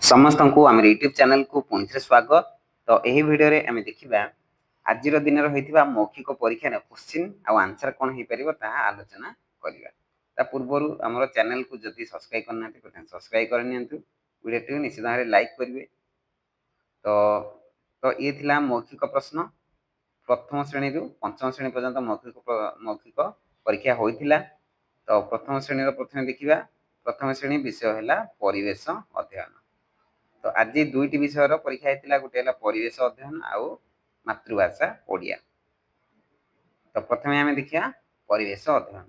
समस्त को आम यूट्यूब चैनल को पुणी थे स्वागत। तो यही वीडियो रे आम देखा आज दिन होता मौखिक परीक्षा क्वेश्चन आंसर कौन हो पार ता आलोचना करवा। पूर्वर आम चैनल को जदि सब्सक्राइब करना सब्सक्राइब करनी वीडियो निश्चित भाव लाइक करेंगे। तो तो ये थिला मौखिक प्रश्न प्रथम श्रेणी रु पंचम श्रेणी पर्यंत मौखिक परीक्षा होता। तो प्रथम श्रेणी प्रथम देखा प्रथम श्रेणी विषय है परिवेश अध्ययन। तो आज दुईटी विषय परीक्षा होता गोटे परिवेश अध्ययन आउ मातृभाषा ओडिया। तो प्रथम आम देखा परिवेश अध्ययन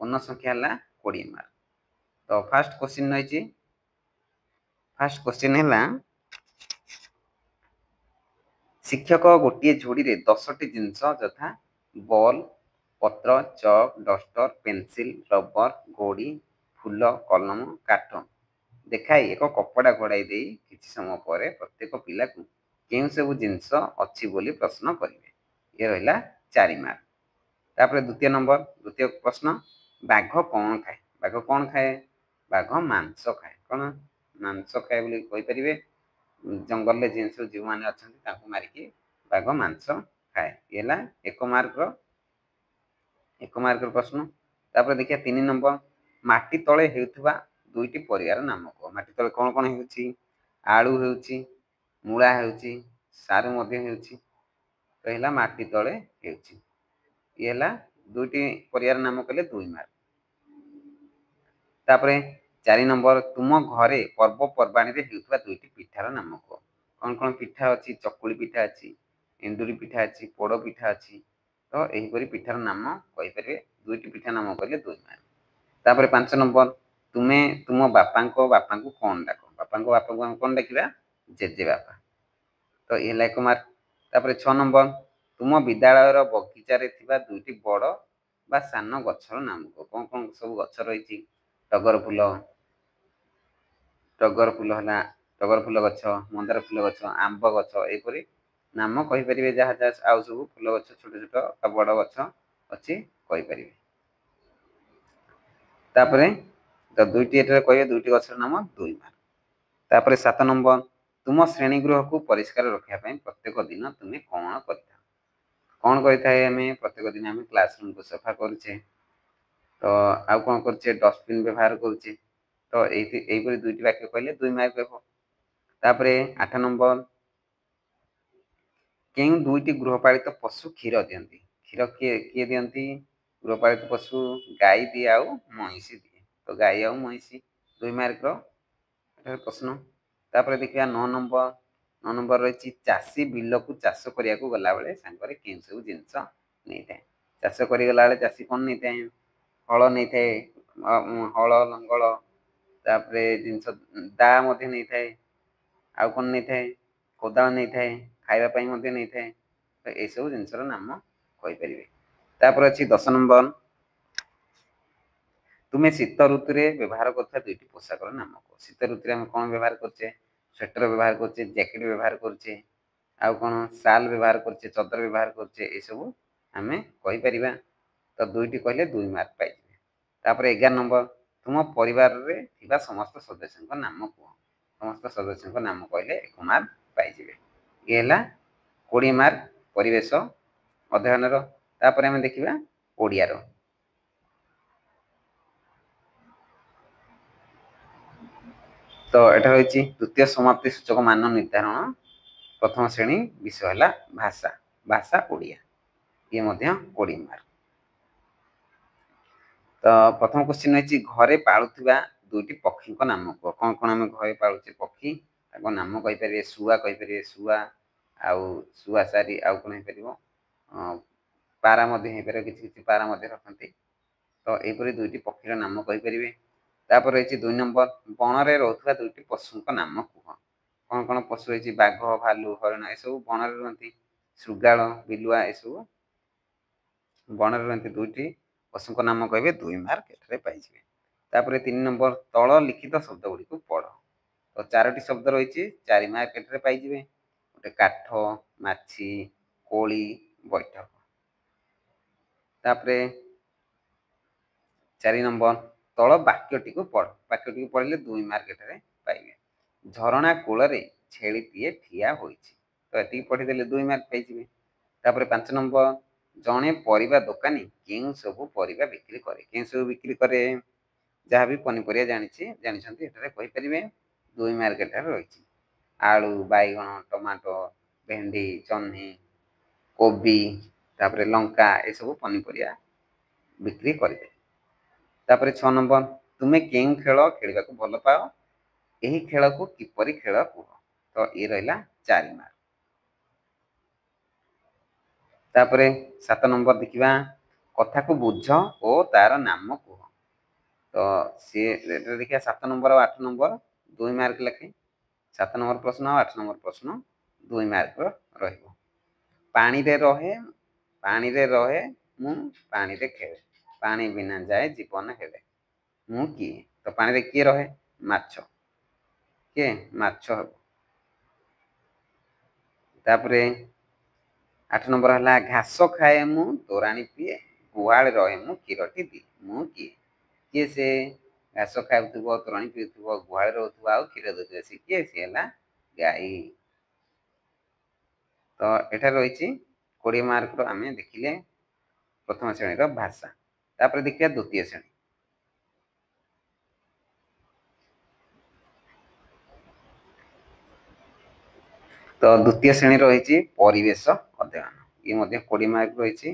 पूर्ण संख्या है 20 मार्क। तो फास्ट क्वेश्चन रही फास्ट क्वेश्चन है शिक्षक गोटे झोड़ी रे 10टी जिनस यथा बॉल पत्र चक डस्टर पेंसिल रबर गोड़ी फूल कलम काठ देखाई एक कपड़ा घोड़ाई दे किसी समय पर प्रत्येक पिला को केउं सब जिनस अच्छी बोली प्रश्न करेंगे। ये रहा 4 मार्क। तापर द्वितीय प्रश्न बाघ कौन खाए बाघ कौन खाए बाघ मांस खाए कौन मांस खाए बोली कहींपर जंगल में जिन सब जीव मैंने अच्छा मारिकी बाघ मांस खाए। ये है 1 मार्क प्रश्न। तापर देखिए 3 नंबर माटी तले हेउथबा दुईटी परिवार नाम कह माटी तले कौन कौन होउची आलू होउची मूला होउची सारू मध्य होउची। तो है माटी तले होउची। ये है दुईटी परिवार नाम कहले 2 मार्क। तापरे 4 नंबर तुम घरे पर्वपर्वाणी रे हेउथबा दुईटी पिठार नाम कह कौन कौन पिठा अच्छी चकुली पिठा अच्छी एंडुरी पिठा अच्छी पोड़ पिठा अच्छी। तो यहीपरि पिठार नाम कहींपर दुईटी पिठा नाम कहले 2 मार्क। तापर 5 नंबर तुम्हें तुम बापा को कौन डाक बापा को हम कौन डाकिबा जेजे बापा। तो ये 1 मार्क। तापर 6 नंबर तुम विद्यालय बगीचारे थिबा दुईटी बड़ बा सान गछर नाम कह कौन कौन सब गछ रही टगर फूल गछ मंदार फूल गछ आंब गछ यहपरि नाम कहींपर जहाँ जहाँ आउ सब फूल गछ छोट छोट बड़ गछ अच्छी कहींपर। तापरे तो दुईटी एठारे कहे दुईटी गछर नाम 2 मार्क। तापरे 7 नंबर तुम श्रेणी गृह को परिष्कार रखापी प्रत्येक दिन तुम्हें कौन कौन करें आम प्रत्येक दिन आम क्लासरूम को सफा करुचे। तो आउ कौन करुचे डस्टबिन व्यवहार करुचे। तो यहीपरि दुईटी वाक्य कहले 2 मार्क रह। तापरे 8 नंबर केउं दुईटी गृहपालित पशु क्षीर दियंती क्षीर किए दियंती गृहपालित पशु गाई दिए आउ महिषी दिए। तो गाई आउ महिषी 2 मार्क प्रश्न। तापर देखिए 9 नंबर रही चाषी बिल को चाष करने को गला बेले सांगरे केउं सब जिनस नहीं थाए चाष कर गला बेले चाषी कौन नहीं थाए हल नहीं थाए हल लंगल तापर जिनस दा मध्य नहीं थाए आउ कौन नहीं थाए कोदाल नहीं थाए खाइबापी नहीं थाए। तो यह सब जिनसर नाम कहीपर। तापर अच्छी 10 नंबर तुम्हें शीत ऋतु में व्यवहार कर दुईटी पोशाक नाम कह शीत ऋतु में कौन व्यवहार करचे स्वेटर व्यवहार करचे जैकेट व्यवहार करचे आउ कौन साल व्यवहार करचे चदर व्यवहार करचे ये सब आम कहीपर। तो दुईटी कहले 2 मार्क पाई। तापर 11 नंबर तुम परिवार रे थिबा समस्त सदस्य नाम कह समस्त सदस्य नाम कहले 1 मार्क पाई। ये है 20 मार्क परिवेश अध्ययन। तापर आम देखा ओडियार। तो यहाँ रही द्वितीय समाप्ति सूचक मान निर्धारण प्रथम श्रेणी विषय है भाषा भाषा ओडिया। ये 20 मार्क। तो प्रथम क्वेश्चन रही घरे पालुवा दुईटी पक्षी नाम कह कौन कौन आम घरे पालुचे पक्षी नाम कहीपर शुआ कहीपर शुआ आउ शुआ सारी आउ कौन हो पारा किसी पारा रखती। तो यहपरि दुईटी पक्षीर नाम कहीपर। तापर रही 2 नंबर बण में रोकवा दुईटी पशु नाम कह कौन कौन पशु रही बाघ भालू हरिण ये सब बण में रुहति श्रृगाल बिलुआ ये सब बण में रुहति दुईटी पशु नाम कहे 2 मार्क पाई। तापर 3 नंबर तल लिखित शब्द गुड़ी पढ़। तो 4टी शब्द रही 4 मार्क पाई गोटे काठ माछी कोली बैठक। तापर 4 नंबर तल वाक्यटी पढ़ वाक्यटी पढ़ले 2 मार्क पाइबे। ଝରଣା କୂଳରେ ଛେଳିଟିଏ ଠିଆ ହୋଇଛି। ତ ଏତିକି ପଢ଼ିଦେଲେ 2 ମାର୍କ ପାଇଯିବେ। ତାପରେ 5 ନମ୍ବର, ଜଣେ ପରିବା ଦୋକାନୀ କେଉଁ ସବୁ ପରିବା ବିକ୍ରି କରେ? କେଉଁ ସବୁ ବିକ୍ରି କରେ? ଯାହା ବି ପନିପରିବା ଜାଣିଛନ୍ତି ଏଠାରେ କହିପାରିବେ। 2 ମାର୍କ ଏଠାରେ ରହିଛି। ଆଳୁ, ବାଇଗଣ, ଟମାଟୋ, ଭେଣ୍ଡି, ଜହ୍ନି, କୋବି, ତାପରେ ଲଙ୍କା, ଏସବୁ ପନିପରିବା ବିକ୍ରି କରିବେ। ତାପରେ 6 ନମ୍ବର, ତୁମେ କେଉଁ ଖେଳ ଖେଳିବାକୁ ଭଲ ପାଅ? ଏହି ଖେଳକୁ କିପରି ଖେଳ କୁହ? ତ ଇଏ ରହିଲା 4 ମାର୍କ। ତାପରେ 7 ନମ୍ବର ଦେଖିବା, କଥାକୁ ବୁଝ ଓ ତାର ନାମ କୁହ। ତ ସିଏ ଦେଖିବା 7 ନମ୍ବର ଆଉ 8 ନମ୍ବର 2 ମାର୍କ ଲେଖେ। 7 ନମ୍ବର ପ୍ରଶ୍ନ ଆଉ 8 ନମ୍ବର ପ୍ରଶ୍ନ 2 ମାର୍କ ରହିବ। ପାଣିରେ ରହେ ମୁଁ ପାଣିରେ ଖେଳେ, ପାଣି ବିନା ଯାଏ ଜୀବନ ହେଲେ, ମୁଁ କିଏ? ତ ପାଣିରେ କିଏ ରହେ? ମାଛ। କିଏ? ମାଛ ହେବ। ତାପରେ 8 ନମ୍ବର ହେଲା, ଘାସ ଖାଏ ମୁଁ ତୋରାଣି ପିଏ, ଗୁହାଳେ ରହେ ମୁଁ କ୍ଷୀରଟି ଦିଏ, ମୁଁ କିଏ? କିଏ ସେ? ଘାସ ଖାଉଥିବ, ତୋରାଣି ପିଉଥିବ, ଗୁହାଳେ ରହୁଥିବ ଆଉ କ୍ଷୀର ଦେଉଥିବ, ସେ କିଏ? ସେ ହେଲା ଗାଈ। ତ ଏଠାରେ ରହିଛି 20 ମାର୍କର ଆମେ ଦେଖିଲେ ପ୍ରଥମ ଶ୍ରେଣୀର ଭାଷା। ତାପରେ ଦେଖିବା ଦ୍ୱିତୀୟ ଶ୍ରେଣୀ। ତ ଦ୍ୱିତୀୟ ଶ୍ରେଣୀ ରହିଛି ପରିବେଶ ଅଧ୍ୟୟନ। ଇଏ ମଧ୍ୟ 20 ମାର୍କ ରହିଛି।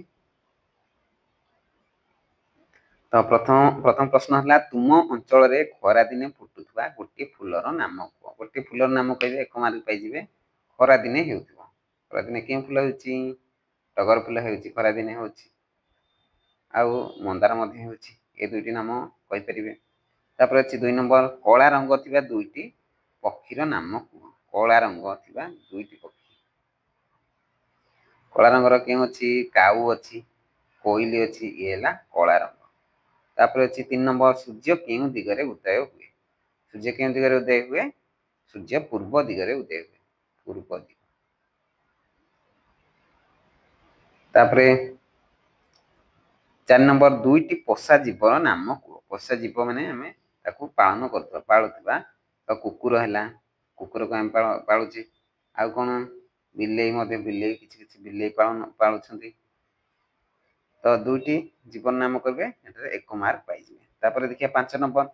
ତ ପ୍ରଥମ ପ୍ରଶ୍ନ ହେଲା, ତୁମ ଅଞ୍ଚଳରେ ଖରାଦିନେ ଫୁଟୁଥିବା ଗୋଟିଏ ଫୁଲର ନାମ କୁହ? ଗୋଟିଏ ଫୁଲର ନାମ କହିବେ, 1 ମାର୍କ ପାଇଯିବେ। ଖରାଦିନେ ହେଉଥିବ। ଖରାଦିନେ କେଉଁ ଫୁଲ ହେଉଛି? ଟଗର ଫୁଲ ହେଉଛି, ଖରାଦିନେ ହେଉଛି। ଆଉ ମନ୍ଦାର ମଧ୍ୟ ହେଉଛି। ଏ ଦୁଇଟି ନାମ କହିପାରିବେ। ତାପରେ ଅଛି 2 ନମ୍ବର, କଳା ରଙ୍ଗ ଥିବା 2ଟି ପକ୍ଷୀର ନାମ କୁହ? କଳା ରଙ୍ଗ ଥିବା 2ଟି ପକ୍ଷୀ। କଳା ରଙ୍ଗର କେଉଁ ଅଛି? କାଉ ଅଛି, କୋଇଲି ଅଛି, ଇଏ ହେଲା କଳା ରଙ୍ଗ। ତାପରେ ଅଛି 3 ନମ୍ବର, ସୂର୍ଯ୍ୟ କେଉଁ ଦିଗରେ ଉଦୟ ହୁଏ? ସୂର୍ଯ୍ୟ କେଉଁ ଦିଗରେ ଉଦୟ ହୁଏ? ସୂର୍ଯ୍ୟ ପୂର୍ବ ଦିଗରେ ଉଦୟ ହୁଏ, ପୂର୍ବ ଦିଗ। ତାପରେ 4 ନମ୍ବର, 2ଟି ପୋଷା ଜୀବର ନାମ କୁହ? ପୋଷା ଜୀବ ମାନେ ଆମେ ତାକୁ ପାଳୁଥିବା। ତ କୁକୁର ହେଲା, କୁକୁରକୁ ଆମେ ପାଳୁଛେ। ଆଉ କଣ? ବିଲେଇ ମଧ୍ୟ, କିଛି ବିଲେଇ ପାଳୁଛନ୍ତି। ତ 2ଟି ଜୀବନ ନାମ କହିବେ, ଏଠାରେ 1 ମାର୍କ ପାଇଯିବେ। ତାପରେ ଦେଖିବା 5 ନମ୍ବର,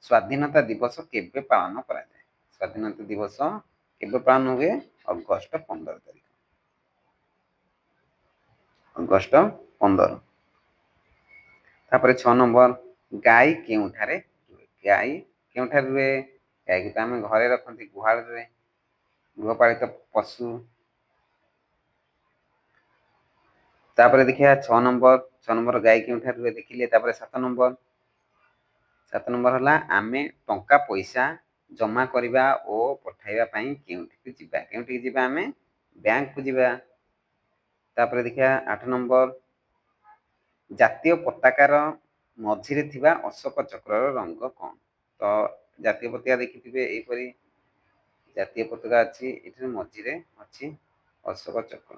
ସ୍ୱାଧୀନତା ଦିବସ କେବେ ପାଳନ କରାଯାଏ? ସ୍ୱାଧୀନତା ଦିବସ କେବେ ପାଳନ ହୁଏ? ଅଗଷ୍ଟ 15 ତାରିଖ। ଅଗଷ୍ଟ 15। ତାପରେ 6 ନମ୍ବର, ଗାଈ କେଉଁଠାରେ ରୁହେ? ଗାଈ କେଉଁଠାରେ ରୁହେ? ଗାଈକୁ ତ ଆମେ ଘରେ ରଖନ୍ତି, ଗୁହାଳରେ, ଗୃହପାଳିତ ପଶୁ। ତାପରେ ଦେଖିବା 6 ନମ୍ବର ଗାଈ କେଉଁଠାରେ ରୁହେ ଦେଖିଲେ। ତାପରେ 7 ନମ୍ବର ହେଲା, ଆମେ ଟଙ୍କା ପଇସା ଜମା କରିବା ଓ ପଠାଇବା ପାଇଁ କେଉଁଠିକୁ ଯିବା? କେଉଁଠିକି ଯିବା? ଆମେ ବ୍ୟାଙ୍କକୁ ଯିବା। ତାପରେ ଦେଖିବା 8 ନମ୍ବର, ଜାତୀୟ ପତାକାର ମଝିରେ ଥିବା ଅଶୋକ ଚକ୍ରର ରଙ୍ଗ କଣ? ତ ଜାତୀୟ ପତାକା ଦେଖିଥିବେ, ଏହିପରି ଜାତୀୟ ପତାକା ଅଛି, ଏଥିରେ ମଝିରେ ଅଛି ଅଶୋକ ଚକ୍ର।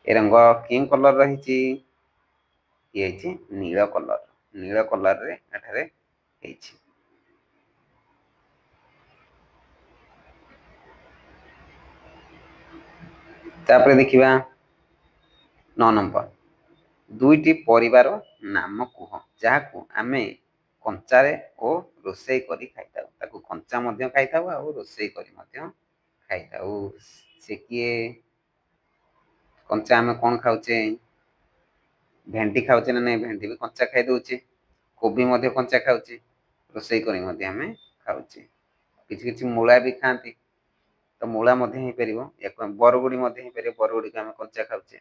ଏ ରଙ୍ଗ କେଉଁ କଲର ରହିଛି? ଇଏ ହେଇଛି ନୀଳ କଲର। ନୀଳ କଲରରେ ଏଠାରେ ହେଇଛି। ତାପରେ ଦେଖିବା 9 ନମ୍ବର, 2ଟି ପରିବାର ନାମ କୁହ ଯାହାକୁ ଆମେ କଞ୍ଚାରେ ଓ ରୋଷେଇ କରି ଖାଇଥାଉ? ତାକୁ କଞ୍ଚା ମଧ୍ୟ ଖାଇଥାଉ ଆଉ ରୋଷେଇ କରି ମଧ୍ୟ ଖାଇଥାଉ। ସେ କିଏ? କଞ୍ଚା ଆମେ କଣ ଖାଉଛେ? ଭେଣ୍ଡି ଖାଉଛେ ନା ନାଇଁ? ଭେଣ୍ଡି ବି କଞ୍ଚା ଖାଇ ଦଉଛେ। କୋବି ମଧ୍ୟ କଞ୍ଚା ଖାଉଛେ। ରୋଷେଇ କରି ମଧ୍ୟ ଆମେ ଖାଉଛେ। କିଛି କିଛି ମୂଳା ବି ଖାଆନ୍ତି। ତ ମୂଳା ମଧ୍ୟ ହେଇପାରିବ। ବରଗୁଡି ମଧ୍ୟ ହେଇପାରିବ। ବରଗୁଡିକୁ ଆମେ କଞ୍ଚା ଖାଉଛେ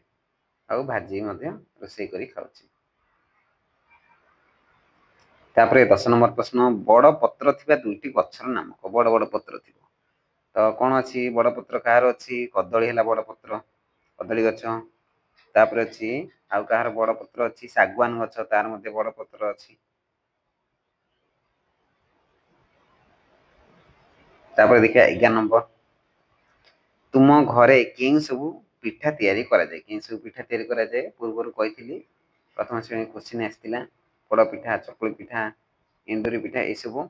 ଆଉ ଭାଜି ମଧ୍ୟ ରୋଷେଇ କରି ଖାଉଛେ। ତାପରେ 10 ନମ୍ବର ପ୍ରଶ୍ନ, ବଡ ପତ୍ର ଥିବା 2ଟି ଗଛର ନାମ କହ? ବଡ ବଡ ପତ୍ର ଥିବ। ତ କଣ ଅଛି? ବଡ ପତ୍ର କାହାର ଅଛି? କଦଳୀ ହେଲା ବଡ ପତ୍ର, କଦଳୀ ଗଛ। ତାପରେ ଅଛି ଆଉ କାହାର ବଡ ପତ୍ର ଅଛି? ଶାଗୁଆନ ଗଛ, ତାର ମଧ୍ୟ ବଡ ପତ୍ର ଅଛି। ତାପରେ ଦେଖିବା 11 ନମ୍ବର, ତୁମ ଘରେ କେଉଁ ସବୁ ପିଠା ତିଆରି କରାଯାଏ? କେଉଁ ସବୁ ପିଠା ତିଆରି କରାଯାଏ? ପୂର୍ବରୁ କହିଥିଲି, ପ୍ରଥମ ଶ୍ରେଣୀ କୋଶ୍ଚିନ୍ ଆସିଥିଲା। ପୋଡ ପିଠା, ଚକୁଳି ପିଠା, ଏଣ୍ଡୁରି ପିଠା, ଏସବୁ।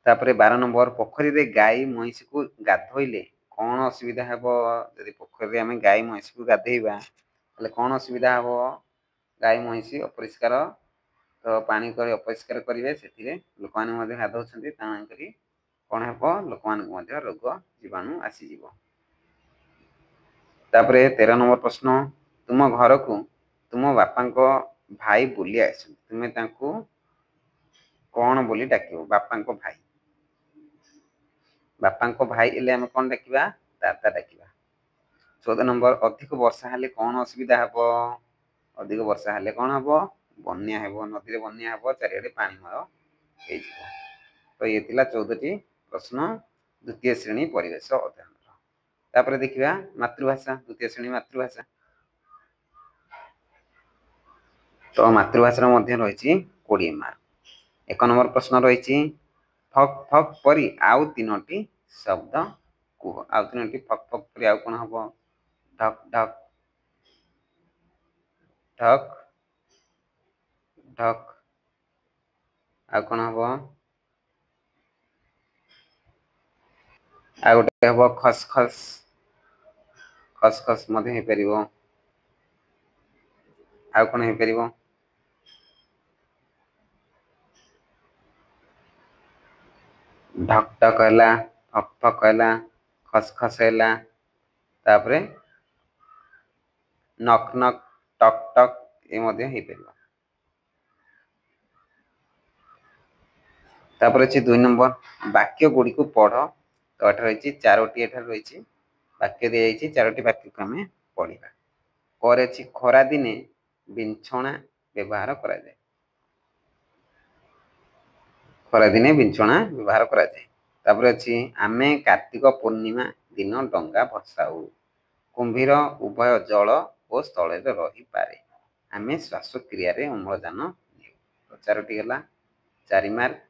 तापर 12 नंबर पोखरी रे गाई महिष को गाधोइले कौन असुविधा हेबो यदि पोखरी रे हमें गाई महिष को गाधेइबा तले कौन असुविधा हेबो गाई महिष अपरिष्कार तो पानी कर अपरिष्कार करिवे सेथिरे लोक माने मध्ये गाधौछन्ती तांकरी कौन हेबो लोक मान मध्ये रोग जीवाणु आसी जीवो तापर 13 नंबर प्रश्न तुम घर को तुम बापा को भाई बुली आइछ तुमे तांको कौन बोली डाकिबो बापा को भाई बापा को भाई एले हम कौन डाकिबा दादा डाकिबा 14 नंबर अधिक वर्षा हेले कौन असुविधा हेबो अधिक वर्षा हेले कौन हेबो बन्या हेबो नदी रे बन्या हेबो चारिआडे पानीमय हे जिवो तो ये थिला 14 टी प्रश्न द्वितीय श्रेणी परिवेश अध्ययन तापर देखिबा मातृभाषा द्वितीय श्रेणी मातृभाषा तो मातृभाषा मध्य रहिछि 20 मार्क 1 नंबर प्रश्न रहिछि फक फक परी आउ तीनोटी शब्द कुह आउ तीनोटी फक फक परी आउ कोन हबो ढक ढक ढक ढक आ कोन हबो आ गोटे हबो खस खस खस खस मध्ये हे परिबो आ कोन हे परिबो ढक ढक हैला फक फक हैला खस खस हैला तापरे नक नक टक टक ए मध्ये हे परिबो तापर अछि 2 नंबर वाक्य गुडी को पढो तो एठा रहिछि चारोटी एठा रहिछि वाक्य दे जाइछि चारोटी वाक्य को हमें पढिबा करे अछि खरा दिने बिंछणा व्यवहार करा जाय खरा दिने बिंछणा व्यवहार करा जाय तापर अछि आमे कार्तिक पूर्णिमा दिन डंगा भसाउ कुंभीर उभय जल और स्थल रे रही पारे आमे श्वासक्रिया रे अम्लजान तो चारोटी गला 4 मार्क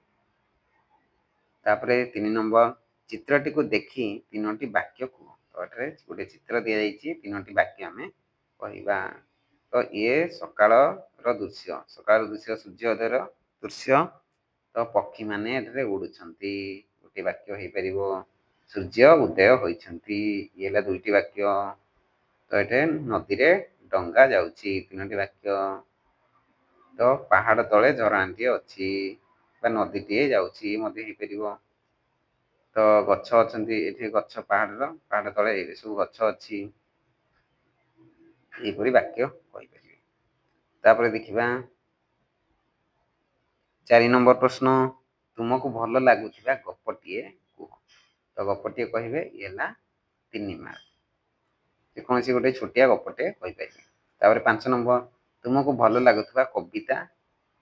तापरे 3 नंबर चित्रटी को देखि तीनोटी वाक्य को तो एठरे गोटे चित्र दिया जाइछि तीनोटी वाक्य हमें कहिबा तो ये सकाळ रो दृश्य सूर्योदय रो दृश्य तो पक्षी माने एठरे उडुछन्ती गोटे वाक्य हे परिबो सूर्य उदय होइछन्ती ये ला दुईटी वाक्य तो एठे नदी रे डंगा जाउछि तीनोटी वाक्य तो पहाड़ तळे झरणाटी अछि बा नदीटी जाउछि मध्ये हे परिबो तो गच्छ अछन्ती एठी गच्छ पहाड़ तळे ए सब गच्छ अछि ए परि वाक्य कहि परिबे तापर देखिबा 4 नंबर प्रश्न तुमको भल लागुथिबा गपटिए कुह तो गपटिए कहिबे एला 3 मार्क जे कोनसी गोटे छोटिया गपटे कहि परिबे तापर 5 नंबर तुमको भल लागुथिबा कविता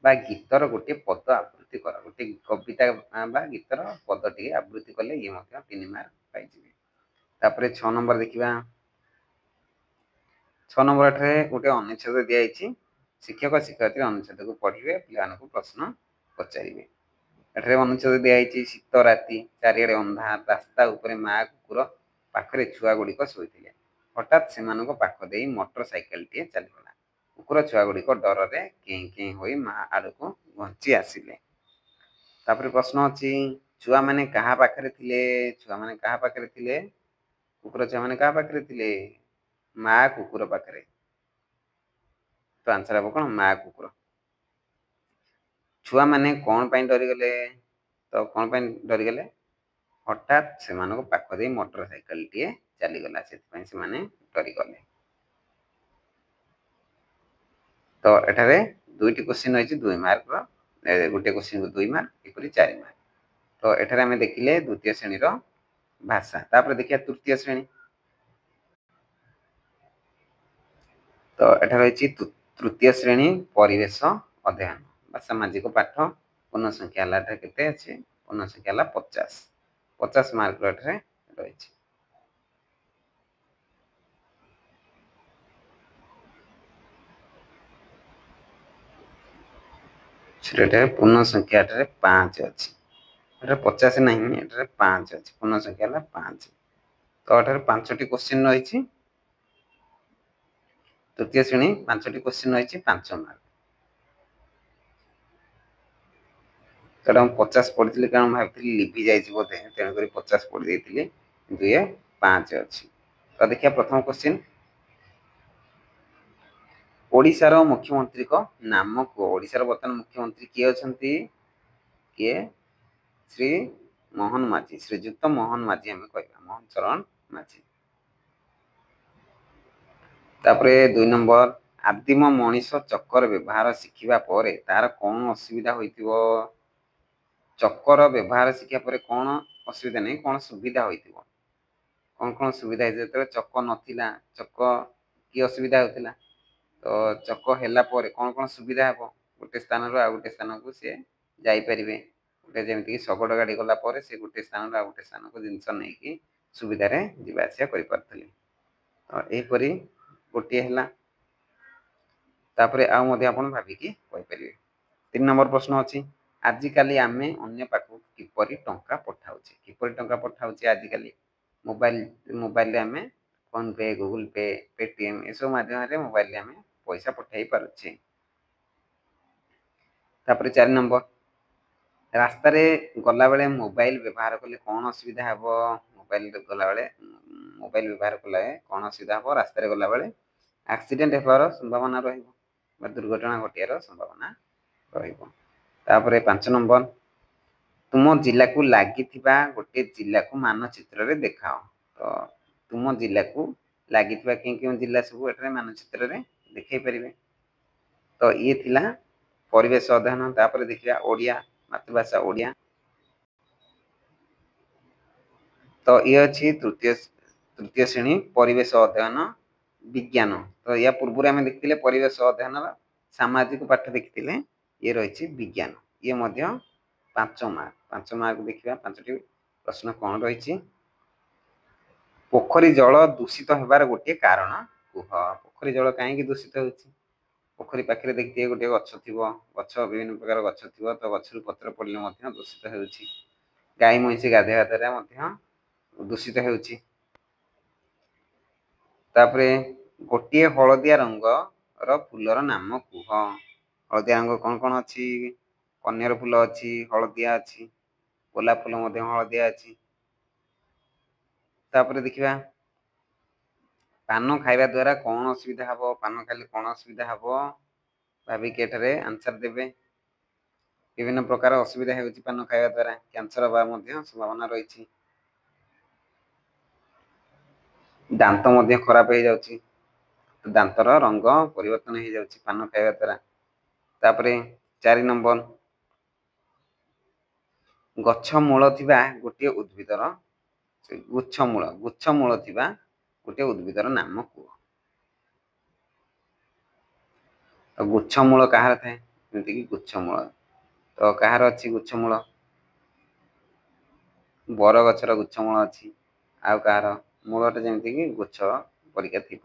बा गीतर गोटे पद आवृत्ति कर गोटे कविता बा गीतर पद टी आवृत्ति कले ये मध्य 3 मार्क पाइ जिवे तापर 6 नंबर देखिबा 6 नंबर रे गोटे अनुच्छेद दिया आइछि शिक्षक शिक्षयित्री अनुच्छेद को पढिबे पिलान को प्रश्न पचारिबे एठरे अनुच्छेद दिया आइछि शीत राति चारिआडे अंधार रास्ता ऊपर मा कुकुर पाखरे छुआ गुडी को सोइथिले हठात सेमान को पाख देई मोटरसाइकेल टी चलिगला कुकुर छुआ गुडी को डर रे कें कें होई मा आड़ को घंची आसिले तापर प्रश्न अछि छुआ माने कहा पाखरे थिले छुआ माने कहा पाखरे थिले कुकुर छुआ माने कहा पाखरे थिले मा कुकुर पाखरे तो आंसर अब कोन मा कुकुर छुआ माने कोन पई डरी गले तो कोन पई डरी गले हठात से मानको पाख दे मोटरसाइकेल टी चली गला से पई से माने डरी गले तो एठारे दुईटी क्वेश्चन होइछि 2 मार्क रो गोटे क्वेश्चन को 2 मार्क एपरि 4 मार्क तो एठारे हमें देखिले द्वितीय श्रेणी रो भाषा तापर देखिया तृतीय श्रेणी तो एठा रहिछि तृतीय श्रेणी परिवेश अध्ययन बा सामाजिक पाठ पूर्ण संख्या लाटा केते अछि पूर्ण संख्या ला 50 50 मार्क रो एठरे रहिछि सेटे पूर्ण संख्या एठरे 5 अछि एठरे 50 नहीं एठरे 5 अछि पूर्ण संख्या ला 5 तो एठरे 5टी क्वेश्चन रहिछि तृतीय श्रेणी 5टी क्वेश्चन रहिछि 5 मार्क ସେଟା ମୁଁ 50 ପଢ଼ିଥିଲି କାରଣ ମୁଁ ଭାବିଥିଲି ଲିଭି ଯାଇଛି ବୋଧେ, ତେଣୁକରି 50 ପଢ଼ି ଦେଇଥିଲି, କିନ୍ତୁ ଇଏ 5 ଅଛି। ତ ଦେଖିବା ପ୍ରଥମ କ୍ୱେଶ୍ଚିନ୍, ଓଡ଼ିଶାର ମୁଖ୍ୟମନ୍ତ୍ରୀଙ୍କ ନାମ କୁହ। ଓଡ଼ିଶାର ବର୍ତ୍ତମାନ ମୁଖ୍ୟମନ୍ତ୍ରୀ କିଏ ଅଛନ୍ତି? କିଏ? ଶ୍ରୀ ମୋହନ ମାଝୀ, ଶ୍ରୀଯୁକ୍ତ ମୋହନ ମାଝୀ ଆମେ କହିବା, ମୋହନ ଚରଣ ମାଝୀ। ତାପରେ 2 ନମ୍ବର, ଆଦିମ ମଣିଷ ଚକର ବ୍ୟବହାର ଶିଖିବା ପରେ ତାର କଣ ଅସୁବିଧା ହୋଇଥିବ? ଚକର ବ୍ୟବହାର ଶିଖିବା ପରେ କଣ ଅସୁବିଧା ନାହିଁ, କଣ ସୁବିଧା ହୋଇଥିବ? କଣ ସୁବିଧା ହେଇଛି? ଯେତେବେଳେ ଚକ ନଥିଲା, ଚକ କି ଅସୁବିଧା ହେଉଥିଲା, ତ ଚକ ହେଲା ପରେ କଣ ସୁବିଧା ହେବ? ଗୋଟେ ସ୍ଥାନରୁ ଆଉ ଗୋଟେ ସ୍ଥାନକୁ ସିଏ ଯାଇପାରିବେ। ଗୋଟେ ଯେମିତିକି ଶଗଡ଼ ଗାଡ଼ି ଗଲା ପରେ ସେ ଗୋଟେ ସ୍ଥାନରୁ ଆଉ ଗୋଟେ ସ୍ଥାନକୁ ଜିନିଷ ନେଇକି ସୁବିଧାରେ ଯିବା ଆସିବା କରିପାରୁଥିଲେ। ତ ଏହିପରି ଗୋଟିଏ ହେଲା। ତାପରେ ଆଉ ମଧ୍ୟ ଆପଣ ଭାବିକି କହିପାରିବେ। 3 ନମ୍ବର ପ୍ରଶ୍ନ ଅଛି, ଆଜିକାଲି ଆମେ ଅନ୍ୟ ପାଖକୁ କିପରି ଟଙ୍କା ପଠାଉଛେ? କିପରି ଟଙ୍କା ପଠାଉଛେ ଆଜିକାଲି? ମୋବାଇଲରେ ଆମେ phone pay, Google pay, Paytm ଏସବୁ ମାଧ୍ୟମରେ ମୋବାଇଲରେ ଆମେ ପଇସା ପଠାଇ ପାରୁଛେ। ତାପରେ 4 ନମ୍ବର, ରାସ୍ତାରେ ଗଲାବେଳେ ମୋବାଇଲ ବ୍ୟବହାର କଲେ କଣ ଅସୁବିଧା ହେବ? ମୋବାଇଲ ଗଲାବେଳେ ମୋବାଇଲ ବ୍ୟବହାର କଲେ କଣ ଅସୁବିଧା ହେବ? ରାସ୍ତାରେ ଗଲାବେଳେ ଆକ୍ସିଡେଣ୍ଟ ହେବାର ସମ୍ଭାବନା ରହିବ ବା ଦୁର୍ଘଟଣା ଘଟିବାର ସମ୍ଭାବନା ରହିବ। ତାପରେ 5 ନମ୍ବର, ତୁମ ଜିଲ୍ଲାକୁ ଲାଗିଥିବା ଗୋଟେ ଜିଲ୍ଲାକୁ ମାନଚିତ୍ରରେ ଦେଖାଅ। ତ ତୁମ ଜିଲ୍ଲାକୁ ଲାଗିଥିବା କେଉଁ ଜିଲ୍ଲା ସବୁ ଏଠାରେ ମାନଚିତ୍ରରେ ଦେଖାଇ ପାରିବେ। ତ ଇଏ ଥିଲା ପରିବେଶ ଅଧ୍ୟୟନ। ତାପରେ ଦେଖିବା ଓଡ଼ିଆ, ମାତୃଭାଷା ଓଡ଼ିଆ। ତ ଇଏ ଅଛି ତୃତୀୟ ଶ୍ରେଣୀ ପରିବେଶ ଅଧ୍ୟୟନ ବିଜ୍ଞାନ। ତ ୟା ପୂର୍ବରୁ ଆମେ ଦେଖିଥିଲେ ପରିବେଶ ଅଧ୍ୟୟନର ସାମାଜିକ ପାଠ ଦେଖିଥିଲେ, ଇଏ ରହିଛି ବିଜ୍ଞାନ। ଇଏ ମଧ୍ୟ 5 ମାର୍କ। 5 ମାର୍କ ଦେଖିବା 5ଟି ପ୍ରଶ୍ନ କଣ ରହିଛି। ପୋଖରୀ ଜଳ ଦୂଷିତ ହେବାର ଗୋଟିଏ କାରଣ କୁହ। ପୋଖରୀ ଜଳ କାହିଁକି ଦୂଷିତ ହେଉଛି? ପୋଖରୀ ପାଖରେ ଦେଖିଥିବେ ଗୋଟିଏ ଗଛ ଥିବ, ଗଛ ବିଭିନ୍ନ ପ୍ରକାର ଗଛ ଥିବ, ତ ଗଛରୁ ପତ୍ର ପଡ଼ିଲେ ମଧ୍ୟ ଦୂଷିତ ହେଉଛି। ଗାଈ ମଇଁଷି ଗାଧୋଇବା ଦ୍ୱାରା ମଧ୍ୟ ଦୂଷିତ ହେଉଛି। ତାପରେ ଗୋଟିଏ ହଳଦିଆ ରଙ୍ଗର ଫୁଲର ନାମ କୁହ। ହଳଦିଆ ରଙ୍ଗ କଣ ଅଛି? କନିଅର ଫୁଲ ଅଛି, ହଳଦିଆ ଅଛି, ଗୋଲାପ ଫୁଲ ମଧ୍ୟ ହଳଦିଆ ଅଛି। ତାପରେ ଦେଖିବା ପାନ ଖାଇବା ଦ୍ୱାରା କଣ ଅସୁବିଧା ହେବ? ପାନ ଖାଇଲେ କଣ ଅସୁବିଧା ହେବ? ଭାବିକି ଏଠାରେ ଆନ୍ସର ଦେବେ। ବିଭିନ୍ନ ପ୍ରକାର ଅସୁବିଧା ହେଉଛି ପାନ ଖାଇବା ଦ୍ୱାରା, କ୍ୟାନ୍ସର ହେବା ମଧ୍ୟ ସମ୍ଭାବନା ରହିଛି। ଦାନ୍ତ ମଧ୍ୟ ଖରାପ ହେଇଯାଉଛି, ଦାନ୍ତର ରଙ୍ଗ ପରିବର୍ତ୍ତନ ହେଇଯାଉଛି ପାନ ଖାଇବା ଦ୍ୱାରା। ତାପରେ 4 ନମ୍ବର, ଗଛ ମୂଳ ଥିବା ଗୋଟିଏ ଉଦ୍ଭିଦର ଗୁଚ୍ଛ ମୂଳ ଥିବା ଗୋଟିଏ ଉଦ୍ଭିଦର ନାମ କୁହ। ତ ଗୁଚ୍ଛ ମୂଳ କାହାର ଥାଏ? ଯେମିତିକି ଗୁଚ୍ଛ ମୂଳ, ତ କାହାର ଅଛି ଗୁଚ୍ଛ ମୂଳ? ବର ଗଛର ଗୁଚ୍ଛ ମୂଳ ଅଛି, ଆଉ କାହାର ମୂଳଟା ଯେମିତିକି ଗୁଚ୍ଛ ପରିକା ଥିବ।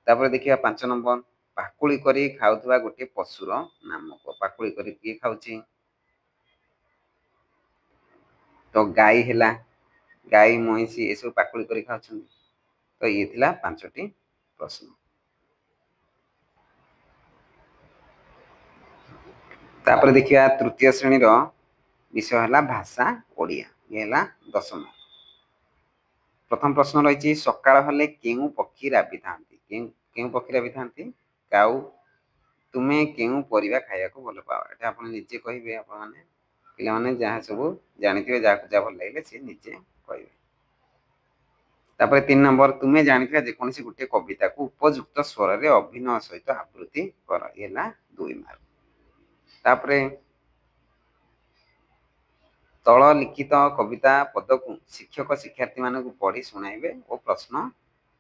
ତାପରେ ଦେଖିବା 5 ନମ୍ବର, ପାକୁଳି କରି ଖାଉଥିବା ଗୋଟିଏ ପଶୁର ନାମ କୁହ। ପାକୁଳି କରି କିଏ ଖାଉଛି? ତ ଗାଈ ହେଲା, ଗାଈ ମଇଁଷି ଏସବୁ ପାକୁଳି କରି ଖାଉଛନ୍ତି। ତ ଇଏ ଥିଲା 5ଟି ପ୍ରଶ୍ନ। ତାପରେ ଦେଖିବା ତୃତୀୟ ଶ୍ରେଣୀର ବିଷୟ ହେଲା ଭାଷା ଓଡ଼ିଆ। ଇଏ ହେଲା 10 ମାର୍କ। ପ୍ରଥମ ପ୍ରଶ୍ନ ରହିଛି, ସକାଳ ହେଲେ କେଉଁ ପକ୍ଷୀ ରାବିଥାନ୍ତି? କେଉଁ ପକ୍ଷୀ ରାବିଥାନ୍ତି? କାଉ। ତୁମେ କେଉଁ ପରିବା ଖାଇବାକୁ ଭଲ ପାଅ? ଏଟା ଆପଣ ନିଜେ କହିବେ। ଆପଣମାନେ ପିଲାମାନେ ଯାହା ସବୁ ଜାଣିଥିବେ, ଯାହାକୁ ଯାହା ଭଲ ଲାଗିଲେ ସିଏ ନିଜେ କହିବେ। ତାପରେ 3 ନମ୍ବର, ତୁମେ ଜାଣିଥିବା ଯେକୌଣସି ଗୋଟିଏ କବିତାକୁ ଉପଯୁକ୍ତ ସ୍ୱରରେ ଅଭିନୟ ସହିତ ଆବୃତ୍ତି କର। ଇଏ ହେଲା 2 ମାର୍କ। ତାପରେ ତଳ ଲିଖିତ କବିତା ପଦକୁ ଶିକ୍ଷକ ଶିକ୍ଷାର୍ଥୀମାନଙ୍କୁ ପଢ଼ି ଶୁଣାଇବେ ଓ ପ୍ରଶ୍ନ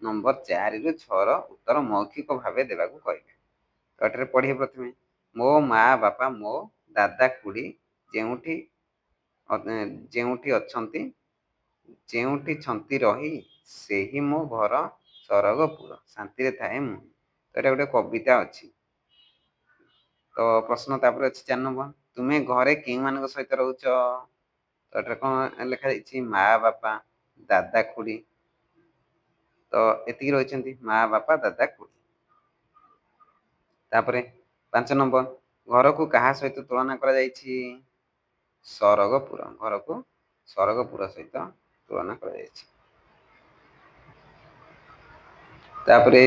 ନମ୍ବର 4ରୁ 6ର ଉତ୍ତର ମୌଖିକ ଭାବେ ଦେବାକୁ କହିବେ। ତ ଏଠାରେ ପଢ଼ିବେ ପ୍ରଥମେ, ମୋ ମା ବାପା ମୋ ଦାଦା ଖୁଡ଼ି ଯେଉଁଠି ଛନ୍ତି ରହି ସେହି ମୋ ଘର ସରଗପୁର ଶାନ୍ତିରେ ଥାଏ ମୁଁ। ତ ଏଇଟା ଗୋଟେ କବିତା ଅଛି। ତ ପ୍ରଶ୍ନ ତାପରେ ଅଛି 4 ନମ୍ବର, ତୁମେ ଘରେ କେଉଁମାନଙ୍କ ସହିତ ରହୁଛ? ତ ଏଠାରେ କଣ ଲେଖାଯାଇଛି? ମା ବାପା ଦାଦା ଖୁଡ଼ି। ତ ଏତିକି ରହିଛନ୍ତି, ମା ବାପା ଦାଦା ଖୁଡ଼ି। ତାପରେ 5 ନମ୍ବର, ଘରକୁ କାହା ସହିତ ତୁଳନା କରାଯାଇଛି? ସରଗପୁର, ଘରକୁ ସରଗପୁର ସହିତ ତୁଳନା କରାଯାଇଛି। ତାପରେ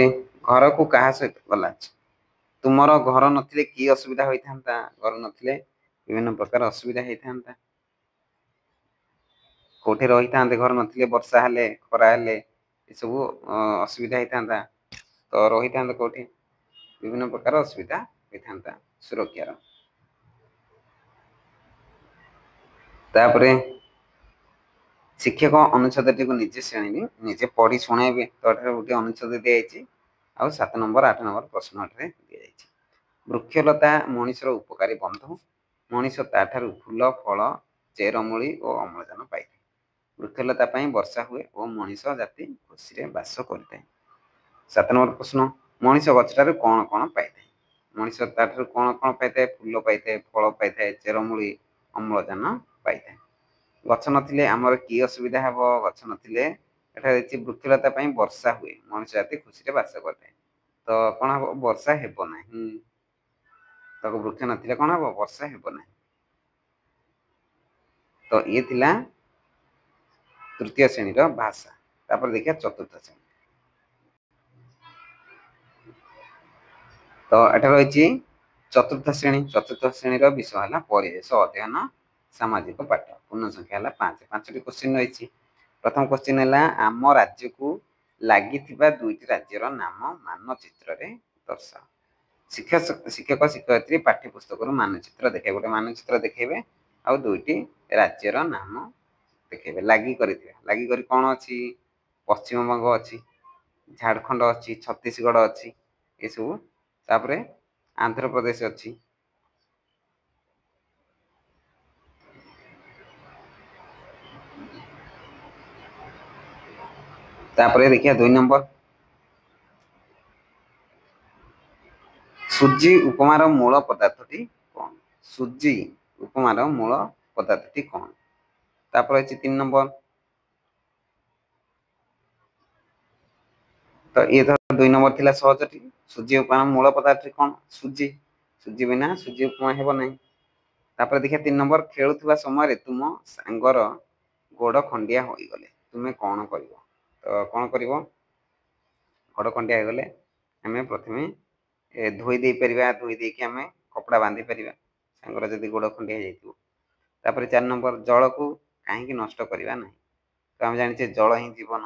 ଘରକୁ କାହା ସହିତ ଗଲା, ତୁମର ଘର ନଥିଲେ କି ଅସୁବିଧା ହୋଇଥାନ୍ତା, ଘର ନଥିଲେ ବିଭିନ୍ନ ପ୍ରକାର ଅସୁବିଧା ହେଇଥାନ୍ତା। କୋଉଠି ରହିଥାନ୍ତେ ଘର ନଥିଲେ, ବର୍ଷା ହେଲେ ଖରା ହେଲେ ଏସବୁ ଅସୁବିଧା ହେଇଥାନ୍ତା। ତ ରହିଥାନ୍ତେ କୋଉଠି, ବିଭିନ୍ନ ପ୍ରକାର ଅସୁବିଧା ହେଇଥାନ୍ତା ସୁରକ୍ଷାର। ତାପରେ ଶିକ୍ଷକ ଅନୁଚ୍ଛେଦଟିକୁ ନିଜେ ଶୁଣିବି, ନିଜେ ପଢି ଶୁଣେଇବେ। ତ ଏଠାରେ ଗୋଟେ ଅନୁଚ୍ଛେଦ ଦିଆଯାଇଛି ଆଉ 7 ନମ୍ବର 8 ନମ୍ବର ପ୍ରଶ୍ନ ଏଠାରେ ଦିଆଯାଇଛି। ବୃକ୍ଷଲତା ମଣିଷର ଉପକାରୀ ବନ୍ଧୁ, ମଣିଷ ତାଠାରୁ ଫୁଲ ଫଳ ଚେରମୂଳି ଓ ଅମ୍ଳଜାନ ପାଇଥାଏ। ବୃକ୍ଷଲତା ପାଇଁ ବର୍ଷା ହୁଏ ଓ ମଣିଷ ଜାତି ଖୁସିରେ ବାସ କରିଥାଏ। 7 ନମ୍ବର ପ୍ରଶ୍ନ, ମଣିଷ ଗଛଠାରୁ କଣ କଣ ପାଇଥାଏ? ମଣିଷ ତାଠାରୁ କଣ କଣ ପାଇଥାଏ? ଫୁଲ ପାଇଥାଏ, ଫଳ ପାଇଥାଏ, ଚେରମୂଳି, ଅମ୍ଳଜାନ ପାଇଥାଏ। ଗଛ ନଥିଲେ ଆମର କି ଅସୁବିଧା ହେବ? ଗଛ ନଥିଲେ ଏଠାରେ ଅଛି ବୃକ୍ଷଲତା ପାଇଁ ବର୍ଷା ହୁଏ, ମଣିଷ ଜାତି ଖୁସିରେ ବାସ କରିଥାଏ। ତ କଣ ହବ? ବର୍ଷା ହେବ ନାହିଁ। ତାକୁ ବୃକ୍ଷ ନଥିଲେ କଣ ହବ? ବର୍ଷା ହେବ ନାହିଁ। ତ ଇଏ ଥିଲା ତୃତୀୟ ଶ୍ରେଣୀର ଭାଷା। ତାପରେ ଦେଖିବା ଚତୁର୍ଥ ଶ୍ରେଣୀ। ତ ଏଠାରେ ରହିଛି ଚତୁର୍ଥ ଶ୍ରେଣୀ। ଚତୁର୍ଥ ଶ୍ରେଣୀର ବିଷୟ ହେଲା ପରିବେଶ ଅଧ୍ୟୟନ ସାମାଜିକ ପାଠ। ପୂର୍ଣ୍ଣ ସଂଖ୍ୟା ହେଲା 5। 5ଟି କ୍ୱେଶ୍ଚିନ୍ ରହିଛି। ପ୍ରଥମ କ୍ୱେଶ୍ଚିନ୍ ହେଲା, ଆମ ରାଜ୍ୟକୁ ଲାଗିଥିବା 2ଟି ରାଜ୍ୟର ନାମ ମାନଚିତ୍ରରେ ଦର୍ଶାଅ। ଶିକ୍ଷକ ଶିକ୍ଷୟିତ୍ରୀ ପାଠ୍ୟ ପୁସ୍ତକରୁ ମାନଚିତ୍ର ଦେଖେଇବେ। ଗୋଟେ ମାନଚିତ୍ର ଦେଖେଇବେ ଆଉ 2ଟି ରାଜ୍ୟର ନାମ ଦେଖେଇବେ। ଲାଗି କରି କଣ ଅଛି? ପଶ୍ଚିମବଙ୍ଗ ଅଛି, ଝାଡ଼ଖଣ୍ଡ ଅଛି, ଛତିଶଗଡ଼ ଅଛି, ଏସବୁ। ତାପରେ ଆନ୍ଧ୍ରପ୍ରଦେଶ ଅଛି। ତାପରେ ଦେଖିବା 2 ନମ୍ବର, ସୁଜି ଉପମାର ମୂଳ ପଦାର୍ଥଟି କଣ? ସୁଜି ଉପମାର ମୂଳ ପଦାର୍ଥଟି କଣ? ତାପରେ ଅଛି 3 ନମ୍ବର, ତ ଇଏ ଧର 2 ନମ୍ବର ଥିଲା ସହଜଟି। ସୁଜି ଉପମାର ମୂଳ ପଦାର୍ଥଟି କଣ? ସୁଜି। ସୁଜି ବିନା ସୁଜି ଉପମା ହେବ ନାହିଁ। ତାପରେ ଦେଖିବା 3 ନମ୍ବର, ଖେଳୁଥିବା ସମୟରେ ତୁମ ସାଙ୍ଗର ଗୋଡ଼ ଖଣ୍ଡିଆ ହୋଇଗଲେ ତୁମେ କଣ କରିବ? ତ କଣ କରିବ? ଗୋଡ଼ ଖଣ୍ଡିଆ ହୋଇଗଲେ ଆମେ ପ୍ରଥମେ ଧୋଇ ଦେଇପାରିବା। ଧୋଇ ଦେଇକି ଆମେ କପଡ଼ା ବାନ୍ଧି ପାରିବା, ସାଙ୍ଗର ଯଦି ଗୋଡ଼ ଖଣ୍ଡିଆ ହେଇଯାଇଥିବ। ତାପରେ 4 ନମ୍ବର, ଜଳକୁ କାହିଁକି ନଷ୍ଟ କରିବା ନାହିଁ? ତ ଆମେ ଜାଣିଛେ ଜଳ ହିଁ ଜୀବନ।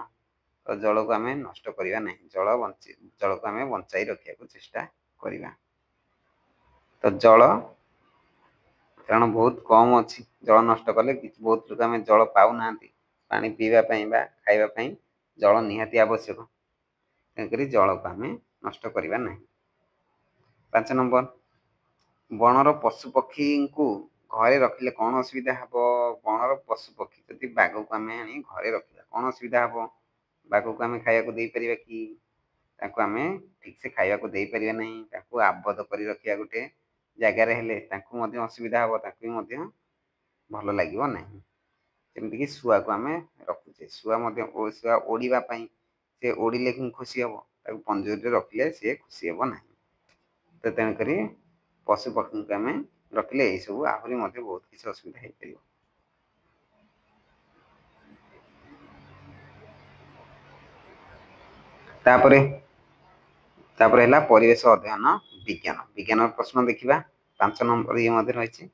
ତ ଜଳକୁ ଆମେ ନଷ୍ଟ କରିବା ନାହିଁ। ଜଳକୁ ଆମେ ବଞ୍ଚାଇ ରଖିବାକୁ ଚେଷ୍ଟା କରିବା। ତ ଜଳ କାରଣ ବହୁତ କମ ଅଛି, ଜଳ ନଷ୍ଟ କଲେ ବହୁତ ଲୋକ ଆମେ ଜଳ ପାଉନାହାନ୍ତି। ପାଣି ପିଇବା ପାଇଁ ବା ଖାଇବା ପାଇଁ ଜଳ ନିହାତି ଆବଶ୍ୟକ। ତେଣୁକରି ଜଳକୁ ଆମେ ନଷ୍ଟ କରିବା ନାହିଁ। 5 ନମ୍ବର, ବଣର ପଶୁ ପକ୍ଷୀଙ୍କୁ ଘରେ ରଖିଲେ କଣ ଅସୁବିଧା ହେବ? ବଣର ପଶୁ ପକ୍ଷୀ ଯଦି ବାଘକୁ ଆମେ ଆଣି ଘରେ ରଖିବା କଣ ଅସୁବିଧା ହେବ? ବାଘକୁ ଆମେ ଖାଇବାକୁ ଦେଇପାରିବା କି? ତାକୁ ଆମେ ଠିକସେ ଖାଇବାକୁ ଦେଇପାରିବା ନାହିଁ। ତାକୁ ଆବଦ୍ଧ କରି ରଖିବା ଗୋଟେ ଜାଗାରେ ହେଲେ ତାଙ୍କୁ ମଧ୍ୟ ଅସୁବିଧା ହେବ, ତାକୁ ବି ମଧ୍ୟ ଭଲ ଲାଗିବ ନାହିଁ। ଯେମିତିକି ଶୁଆକୁ ଆମେ ରଖୁଛେ, ଶୁଆ ଉଡ଼ିବା ପାଇଁ ସେ ଉଡ଼ିଲେ ହିଁ ଖୁସି ହେବ। ତାକୁ ପଞ୍ଜୁରୀରେ ରଖିଲେ ସିଏ ଖୁସି ହେବ ନାହିଁ। ତ ତେଣୁକରି ପଶୁ ପକ୍ଷୀଙ୍କୁ ଆମେ ରଖିଲେ ଏଇସବୁ ଆହୁରି ମଧ୍ୟ ବହୁତ କିଛି ଅସୁବିଧା ହେଇପାରିବ। ତାପରେ ହେଲା ପରିବେଶ ଅଧ୍ୟୟନ ବିଜ୍ଞାନ। ବିଜ୍ଞାନର ପ୍ରଶ୍ନ ଦେଖିବା। 5 ନମ୍ବର ଇଏ ମଧ୍ୟ ରହିଛି।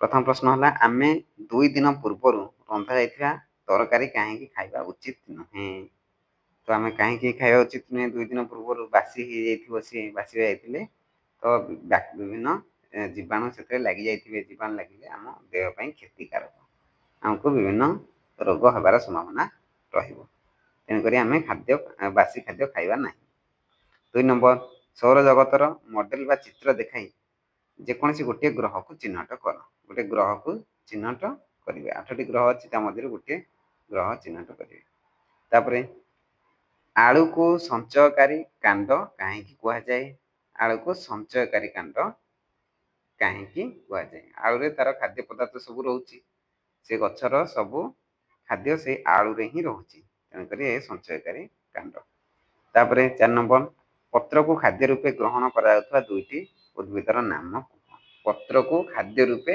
ପ୍ରଥମ ପ୍ରଶ୍ନ ହେଲା, ଆମେ 2 ଦିନ ପୂର୍ବରୁ ରନ୍ଧା ଯାଇଥିବା ତରକାରୀ କାହିଁକି ଖାଇବା ଉଚିତ ନୁହେଁ? ତ ଆମେ କାହିଁକି ଖାଇବା ଉଚିତ ନୁହେଁ? 2 ଦିନ ପୂର୍ବରୁ ବାସି ହେଇଯାଇଥିବ, ସିଏ ବାସି ଯାଇଥିଲେ ତ ବିଭିନ୍ନ ଜୀବାଣୁ ସେଥିରେ ଲାଗି ଯାଇଥିବେ। ଜୀବାଣୁ ଲାଗିଲେ ଆମ ଦେହ ପାଇଁ କ୍ଷତିକାରକ, ଆମକୁ ବିଭିନ୍ନ ରୋଗ ହେବାର ସମ୍ଭାବନା ରହିବ। ତେଣୁକରି ଆମେ ବାସି ଖାଦ୍ୟ ଖାଇବା ନାହିଁ। 2 ନମ୍ବର, ସୌରଜଗତର ମଡେଲ ବା ଚିତ୍ର ଦେଖାଇ ଯେକୌଣସି ଗୋଟିଏ ଗ୍ରହକୁ ଚିହ୍ନଟ କର। ଗୋଟେ ଗ୍ରହକୁ ଚିହ୍ନଟ କରିବେ। 8ଟି ଗ୍ରହ ଅଛି, ତା ମଧ୍ୟରୁ ଗୋଟିଏ ଗ୍ରହ ଚିହ୍ନଟ କରିବେ। ତାପରେ ଆଳୁକୁ ସଞ୍ଚୟକାରୀ କାଣ୍ଡ କାହିଁକି କୁହାଯାଏ? ଆଳୁକୁ ସଞ୍ଚୟକାରୀ କାଣ୍ଡ କାହିଁକି କୁହାଯାଏ? ଆଳୁରେ ତାର ଖାଦ୍ୟ ପଦାର୍ଥ ସବୁ ରହୁଛି। ସେ ଗଛର ସବୁ ଖାଦ୍ୟ ସେଇ ଆଳୁରେ ହିଁ ରହୁଛି। ତେଣୁକରି ଏ ସଞ୍ଚୟକାରୀ କାଣ୍ଡ। ତାପରେ 4 ନମ୍ବର, ପତ୍ରକୁ ଖାଦ୍ୟ ରୂପେ ଗ୍ରହଣ କରାଯାଉଥିବା 2ଟି ଉଦ୍ଭିଦର ନାମ କୁହ। ପତ୍ରକୁ ଖାଦ୍ୟ ରୂପେ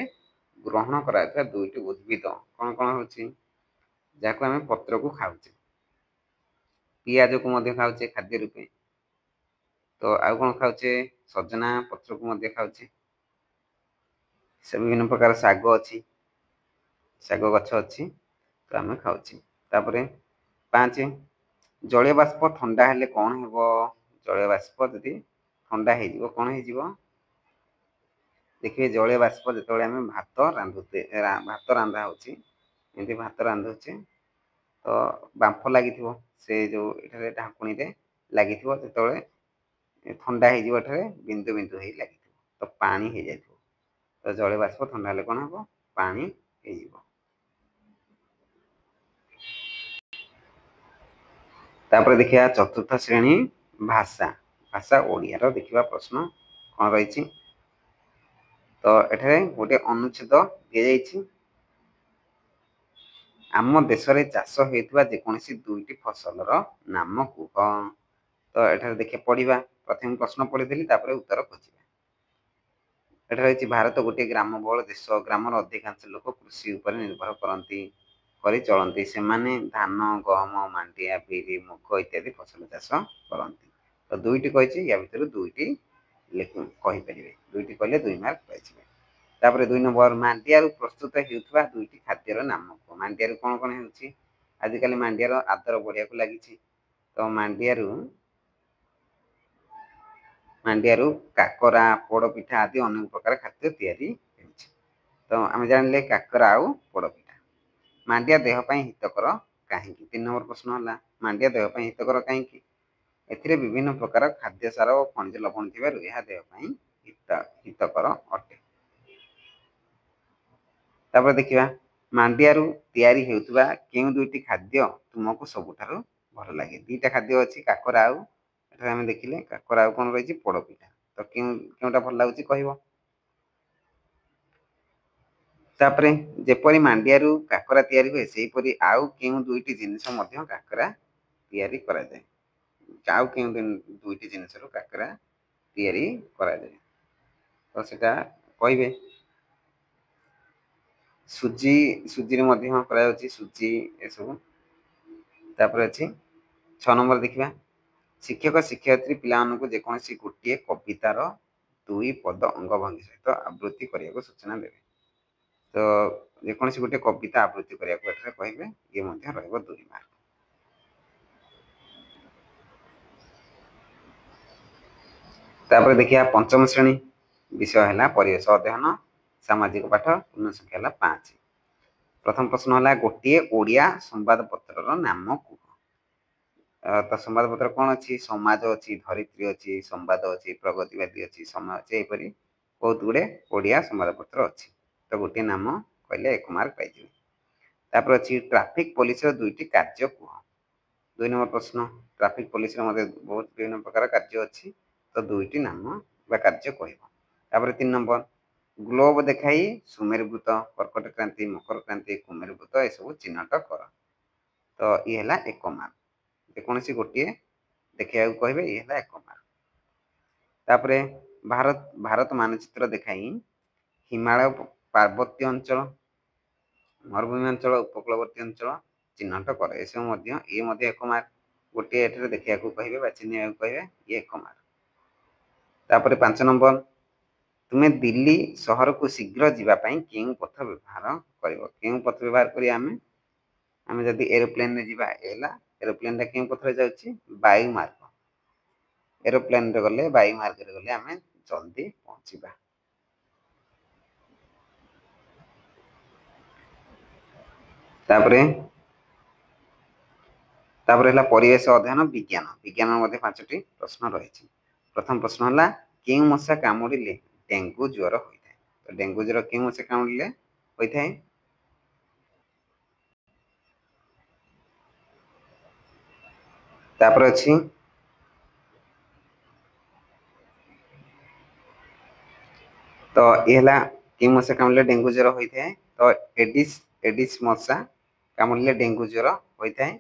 ଗ୍ରହଣ କରାଯାଉଥିବା ଦୁଇଟି ଉଦ୍ଭିଦ କ'ଣ କ'ଣ ହେଉଛି, ଯାହାକୁ ଆମେ ପତ୍ରକୁ ଖାଉଛେ। ପିଆଜକୁ ମଧ୍ୟ ଖାଉଛେ ଖାଦ୍ୟ ରୂପେ। ତ ଆଉ କ'ଣ ଖାଉଛେ, ସଜନା ପତ୍ରକୁ ମଧ୍ୟ ଖାଉଛେ। ସେ ବିଭିନ୍ନ ପ୍ରକାର ଶାଗ ଅଛି, ଶାଗ ଗଛ ଅଛି, ତ ଆମେ ଖାଉଛେ। ତାପରେ 5, ଜଳୀୟ ବାଷ୍ପ ଥଣ୍ଡା ହେଲେ କ'ଣ ହେବ? ଜଳୀୟ ବାଷ୍ପ ଯଦି ଥଣ୍ଡା ହେଇଯିବ କ'ଣ ହେଇଯିବ? ଦେଖିବେ ଜଳୀୟ ବାଷ୍ପ ଯେତେବେଳେ ଆମେ ଭାତ ରନ୍ଧା ହେଉଛି, ଏମିତି ଭାତ ରାନ୍ଧୁଛେ ତ ବାମ୍ଫ ଲାଗିଥିବ, ସେ ଯେଉଁ ଏଠାରେ ଢାଙ୍କୁଣୀରେ ଲାଗିଥିବ, ଯେତେବେଳେ ଥଣ୍ଡା ହେଇଯିବ ଏଠାରେ ବିନ୍ଦୁ ବିନ୍ଦୁ ହେଇ ଲାଗିଥିବ, ତ ପାଣି ହେଇଯାଇଥିବ। ତ ଜଳୀୟ ବାଷ୍ପ ଥଣ୍ଡା ହେଲେ କ'ଣ ହେବ? ପାଣି ହେଇଯିବ। ତାପରେ ଦେଖିବା 4ର୍ଥ ଶ୍ରେଣୀ ଭାଷା। ଭାଷା ଓଡ଼ିଆର ଦେଖିବା ପ୍ରଶ୍ନ କ'ଣ ରହିଛି। ତ ଏଠାରେ ଗୋଟେ ଅନୁଚ୍ଛେଦ ଦିଆଯାଇଛି, ଆମ ଦେଶରେ ଚାଷ ହେଉଥିବା ଯେକୌଣସି 2ଟି ଫସଲର ନାମ କୁହ। ତ ଏଠାରେ ଦେଖିବା ପଢ଼ିବା। ପ୍ରଥମେ ପ୍ରଶ୍ନ ପଢ଼ିଦେଲି, ତାପରେ ଉତ୍ତର ଖୋଜିବା। ଏଠାରେ ରହିଛି ଭାରତ ଗୋଟିଏ ଗ୍ରାମବହୁଳ ଦେଶ। ଗ୍ରାମର ଅଧିକାଂଶ ଲୋକ କୃଷି ଉପରେ ନିର୍ଭର କରି ଚଳନ୍ତି। ସେମାନେ ଧାନ, ଗହମ, ମାଣ୍ଡିଆ, ବିରି, ମୁଗ ଇତ୍ୟାଦି ଫସଲ ଚାଷ କରନ୍ତି। ତ 2ଟି କହିଛି, ୟା ଭିତରୁ 2ଟି କହିପାରିବେ। 2ଟି କହିଲେ 2 ମାର୍କ ପାଇଯିବେ। ତାପରେ 2 ନମ୍ବର, ମାଣ୍ଡିଆରୁ ପ୍ରସ୍ତୁତ ହେଉଥିବା 2ଟି ଖାଦ୍ୟର ନାମ କୁହ। ମାଣ୍ଡିଆରୁ କ'ଣ କ'ଣ ହେଉଛି? ଆଜିକାଲି ମାଣ୍ଡିଆର ଆଦର ବଢ଼ିବାକୁ ଲାଗିଛି। ତ ମାଣ୍ଡିଆରୁ କାକରା, ପୋଡ଼ପିଠା ଆଦି ଅନେକ ପ୍ରକାର ଖାଦ୍ୟ ତିଆରି ହେଉଛି। ତ ଆମେ ଜାଣିଲେ କାକରା ଆଉ ପୋଡ଼ପିଠା। ମାଣ୍ଡିଆ ଦେହ ପାଇଁ ହିତକର କାହିଁକି? 3 ନମ୍ବର ପ୍ରଶ୍ନ ହେଲା, ମାଣ୍ଡିଆ ଦେହ ପାଇଁ ହିତକର କାହିଁକି? ଏଥିରେ ବିଭିନ୍ନ ପ୍ରକାର ଖାଦ୍ୟ ସାର ଓ ଖଣିଜ ଲବଣ ଥିବାରୁ ଏହା ଦେହ ପାଇଁ ହିତକର ଅଟେ। ତାପରେ ଦେଖିବା, ମାଣ୍ଡିଆରୁ ତିଆରି ହେଉଥିବା କେଉଁ 2ଟି ଖାଦ୍ୟ ତୁମକୁ ସବୁଠାରୁ ଭଲ ଲାଗେ? 2ଟା ଖାଦ୍ୟ ଅଛି, କାକରା ଆଉ, ଏଠାରେ ଆମେ ଦେଖିଲେ କାକରା ଆଉ କ'ଣ ରହିଛି? ପୋଡ଼ପିଠା। ତ କେଉଁଟା ଭଲ ଲାଗୁଛି କହିବ। ତାପରେ ଯେପରି ମାଣ୍ଡିଆରୁ କାକରା ତିଆରି ହୁଏ, ସେହିପରି ଆଉ କେଉଁ 2ଟି ଜିନିଷ ମଧ୍ୟ କାକରା ତିଆରି କରାଯାଏ? ଆଉ କେଉଁ 2ଟି ଜିନିଷରୁ କାକରା ତିଆରି କରାଯାଏ? ତ ସେଟା କହିବେ। ସୁଜିରେ ମଧ୍ୟ କରାଯାଉଛି, ସୁଜି ଏସବୁ। ତାପରେ ଅଛି 6 ନମ୍ବର ଦେଖିବା, ଶିକ୍ଷକ ଶିକ୍ଷୟିତ୍ରୀ ପିଲାମାନଙ୍କୁ ଯେକୌଣସି ଗୋଟିଏ କବିତାର 2 ପଦ ଅଙ୍ଗଭଙ୍ଗୀ ସହିତ ଆବୃତ୍ତି କରିବାକୁ ସୂଚନା ଦେବେ। ତ ଯେକୌଣସି ଗୋଟିଏ କବିତା ଆବୃତ୍ତି କରିବାକୁ ଏଠାରେ କହିବେ, ଇଏ ମଧ୍ୟ ରହିବ 2 ମାର୍କ। ତାପରେ ଦେଖିବା 5ମ ଶ୍ରେଣୀ, ବିଷୟ ହେଲା ପରିବେଶ ଅଧ୍ୟୟନ, ସାମାଜିକ ପାଠ, ପୂର୍ଣ୍ଣ ସଂଖ୍ୟା ହେଲା 5। ପ୍ରଥମ ପ୍ରଶ୍ନ ହେଲା, ଗୋଟିଏ ଓଡ଼ିଆ ସମ୍ବାଦପତ୍ରର ନାମ କୁହ। ତ ସମ୍ବାଦପତ୍ର କ'ଣ ଅଛି? ସମାଜ ଅଛି, ଧରିତ୍ରୀ ଅଛି, ସମ୍ବାଦ ଅଛି, ପ୍ରଗତିବାଦୀ ଅଛି, ସମୟ ଅଛି, ଏହିପରି ବହୁତ ଗୁଡ଼ିଏ ଓଡ଼ିଆ ସମ୍ବାଦପତ୍ର ଅଛି। ତ ଗୋଟିଏ ନାମ କହିଲେ 1 ମାର୍କ ପାଇଯିବେ। ତାପରେ ଅଛି ଟ୍ରାଫିକ ପୋଲିସର 2ଟି କାର୍ଯ୍ୟ କୁହ। 2 ନମ୍ବର ପ୍ରଶ୍ନ, ଟ୍ରାଫିକ ପୋଲିସର ମଧ୍ୟ ବହୁତ ବିଭିନ୍ନ ପ୍ରକାର କାର୍ଯ୍ୟ ଅଛି, ତ 2ଟି ନାମ ବା କାର୍ଯ୍ୟ କହିବ। ତାପରେ 3 ନମ୍ବର, ଗ୍ଲୋବ ଦେଖାଇ ସୁମେରୁବୃତ୍ତ, କର୍କଟ କ୍ରାନ୍ତି, ମକର କ୍ରାନ୍ତି, କୁମେରୁବୃତ୍ତ ଏସବୁ ଚିହ୍ନଟ କର। ତ ଇଏ ହେଲା 1 ମାର୍କ। ଯେକୌଣସି ଗୋଟିଏ ଦେଖିବାକୁ କହିବେ, ଇଏ ହେଲା 1 ମାର୍କ। ତାପରେ ଭାରତ ମାନଚିତ୍ର ଦେଖାଇ ହିମାଳୟ ପାର୍ବତ୍ୟ ଅଞ୍ଚଳ, ମରୁଭୂମି ଅଞ୍ଚଳ, ଉପକୂଳବର୍ତ୍ତୀ ଅଞ୍ଚଳ ଚିହ୍ନଟ କର। ଏସବୁ ମଧ୍ୟ, ଇଏ ମଧ୍ୟ 1 ମାର୍କ। ଗୋଟିଏ ଏଠାରେ ଦେଖିବାକୁ କହିବେ ବା ଚିହ୍ନିବାକୁ କହିବେ, ଇଏ 1 ମାର୍କ। ତାପରେ 5 ନମ୍ବର, ତୁମେ ଦିଲ୍ଲୀ ସହରକୁ ଶୀଘ୍ର ଯିବା ପାଇଁ କେଉଁ ପଥ ବ୍ୟବହାର କରିବ? କେଉଁ ପଥ ବ୍ୟବହାର କରିବା? ଆମେ ଯଦି ଏରୋପ୍ଲେନରେ ଯିବା, ହେଲା ଏରୋପ୍ଲେନଟା କେଉଁ ପଥରେ ଯାଉଛି? ବାୟୁ ମାର୍ଗ। ଏରୋପ୍ଲେନରେ ଗଲେ, ବାୟୁ ମାର୍ଗରେ ଗଲେ ଆମେ ଜଲ୍ଦି ପହଞ୍ଚିବା। ତାପରେ ହେଲା ପରିବେଶ ଅଧ୍ୟୟନ ବିଜ୍ଞାନ। ବିଜ୍ଞାନ ମଧ୍ୟ 5ଟି ପ୍ରଶ୍ନ ରହିଛି। ପ୍ରଥମ ପ୍ରଶ୍ନ ହେଲା, କେଉଁ ମଶା କାମୁଡ଼ିଲେ ଡେଙ୍ଗୁ ଜ୍ୱର ହୋଇଥାଏ? ତ ଡେଙ୍ଗୁ ଜ୍ୱର କେଉଁ ମଶା କାମୁଡ଼ିଲେ ହୋଇଥାଏ? ତାପରେ ଅଛି ତ ଇଏ ହେଲା କେଉଁ ମଶା କାମୁଡ଼ିଲେ ଡେଙ୍ଗୁ ଜ୍ୱର ହୋଇଥାଏ? ତ ଏଡିସ୍ ମଶା କାମୁଡ଼ିଲେ ଡେଙ୍ଗୁ ଜ୍ୱର ହୋଇଥାଏ।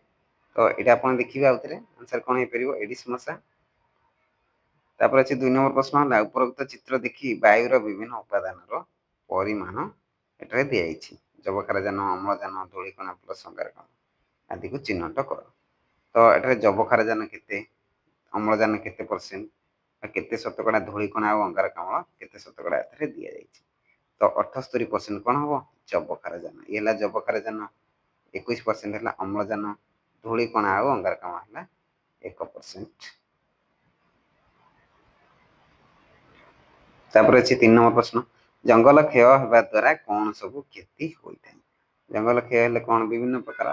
ତ ଏଇଟା ଆପଣ ଦେଖିବେ, ଆଉଥରେ ଆନ୍ସର କ'ଣ ହେଇପାରିବ? ଏଡିସ୍ ମଶା। ତାପରେ ଅଛି 2 ନମ୍ବର ପ୍ରଶ୍ନ ହେଲା, ଉପରୋକ୍ତ ଚିତ୍ର ଦେଖି ବାୟୁର ବିଭିନ୍ନ ଉପାଦାନର ପରିମାଣ ଏଠାରେ ଦିଆଯାଇଛି ଯବକ୍ଷାରଜାନ, ଅମ୍ଳଜାନ, ଧୂଳିକଣା ପ୍ଲସ୍ ଅଙ୍ଗାରକାମ୍ଳ ଆଦିକୁ ଚିହ୍ନଟ କର। ତ ଏଠାରେ ଯବକ୍ଷାରଜାନ କେତେ, ଅମ୍ଳଜାନ କେତେ ପରସେଣ୍ଟ, କେତେ ଶତକଡ଼ା, ଧୂଳିକଣା ଆଉ ଅଙ୍ଗାରକାମ୍ଳ କେତେ ଶତକଡ଼ା ଏଥିରେ ଦିଆଯାଇଛି। ତ 78% କ'ଣ ହେବ, ଯବକ୍ଷାରଜାନ। ଇଏ ହେଲା ଯବକ୍ଷାରଜାନ, 21% ହେଲା ଅମ୍ଳଜାନ, ଧୂଳିକଣା ଆଉ ଅଙ୍ଗାରକାମ୍ଳ ହେଲା 1%। ତାପରେ ଅଛି 3 ନମ୍ବର ପ୍ରଶ୍ନ, ଜଙ୍ଗଲ କ୍ଷୟ ହେବା ଦ୍ୱାରା କ'ଣ ସବୁ କ୍ଷତି ହୋଇଥାଏ। ଜଙ୍ଗଲ କ୍ଷୟ ହେଲେ କ'ଣ ବିଭିନ୍ନ ପ୍ରକାର